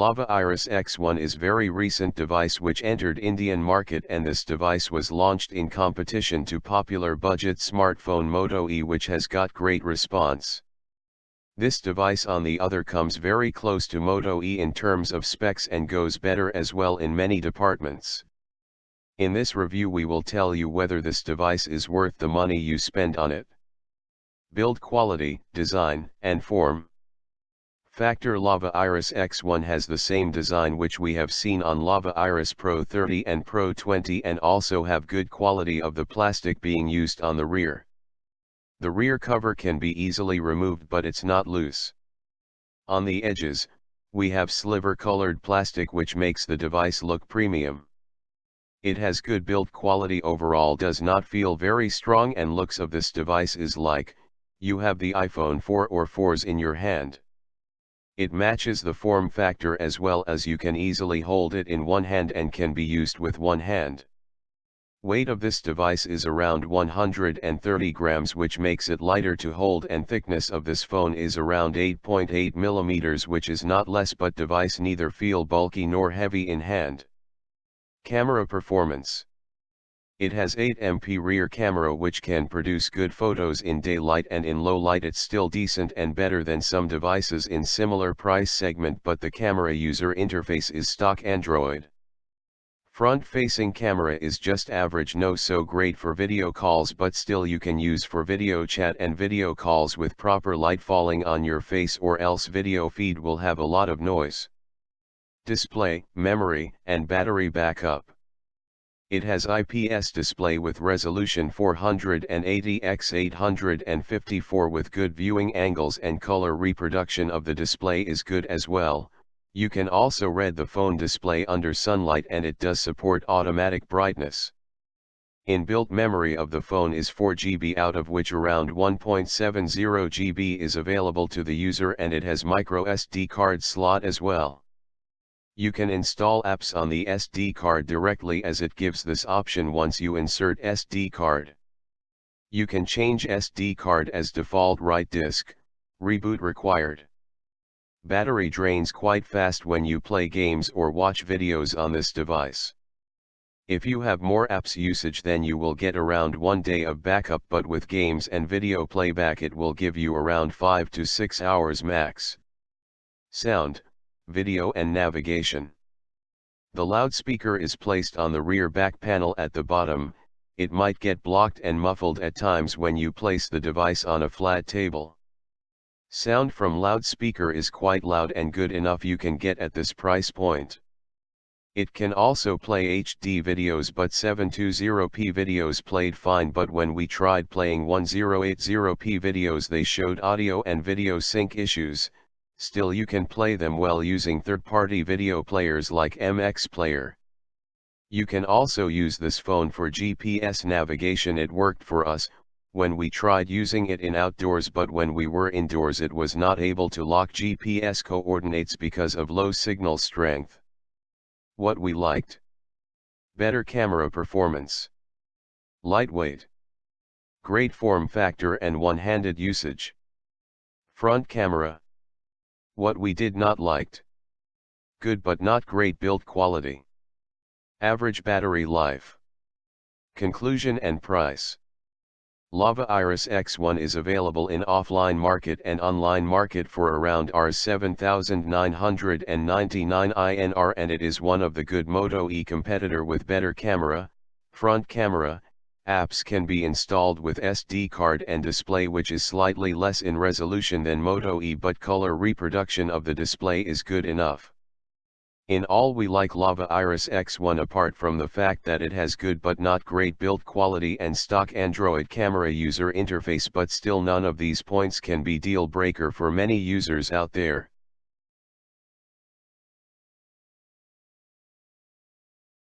Lava Iris X1 is very recent device which entered Indian market, and this device was launched in competition to popular budget smartphone Moto E, which has got great response. This device on the other comes very close to Moto E in terms of specs and goes better as well in many departments. In this review we will tell you whether this device is worth the money you spend on it. Build quality, design, and form factor. Lava Iris X1 has the same design which we have seen on Lava Iris Pro 30 and Pro 20, and also have good quality of the plastic being used on the rear. The rear cover can be easily removed, but it's not loose. On the edges, we have sliver colored plastic which makes the device look premium. It has good build quality overall, does not feel very strong, and looks of this device is like you have the iPhone 4 or 4s in your hand. It matches the form factor as well, as you can easily hold it in one hand and can be used with one hand. Weight of this device is around 130 grams, which makes it lighter to hold, and thickness of this phone is around 8.8 millimeters, which is not less, but device neither feel bulky nor heavy in hand. Camera performance. It has 8MP rear camera which can produce good photos in daylight, and in low light it's still decent and better than some devices in similar price segment, but the camera user interface is stock Android. Front-facing camera is just average, no so great for video calls, but still you can use for video chat and video calls with proper light falling on your face, or else video feed will have a lot of noise. Display, memory, and battery backup. It has IPS display with resolution 480 x 854 with good viewing angles, and color reproduction of the display is good as well. You can also read the phone display under sunlight, and it does support automatic brightness. Inbuilt memory of the phone is 4 GB, out of which around 1.70 GB is available to the user, and it has micro SD card slot as well. You can install apps on the SD card directly, as it gives this option once you insert SD card. You can change SD card as default write disk, reboot required. Battery drains quite fast when you play games or watch videos on this device. If you have more apps usage, then you will get around 1 day of backup, but with games and video playback it will give you around 5 to 6 hours max. Sound, video and navigation. The loudspeaker is placed on the rear back panel at the bottom. It might get blocked and muffled at times when you place the device on a flat table. Sound from loudspeaker is quite loud and good enough you can get at this price point. It can also play HD videos, but 720p videos played fine, but when we tried playing 1080p videos they showed audio and video sync issues. Still you can play them well using third-party video players like MX Player. You can also use this phone for GPS navigation. It worked for us when we tried using it in outdoors, but when we were indoors it was not able to lock GPS coordinates because of low signal strength. What we liked: better camera performance, lightweight, great form factor and one-handed usage. Front camera. What we did not liked: good but not great build quality, average battery life. Conclusion and price. Lava Iris X1 is available in offline market and online market for around Rs 7,999 INR, and it is one of the good Moto E competitor with better camera, front camera. Apps can be installed with SD card and display which is slightly less in resolution than Moto E, but color reproduction of the display is good enough. In all, we like Lava Iris X1 apart from the fact that it has good but not great build quality and stock Android camera user interface, but still none of these points can be deal breaker for many users out there.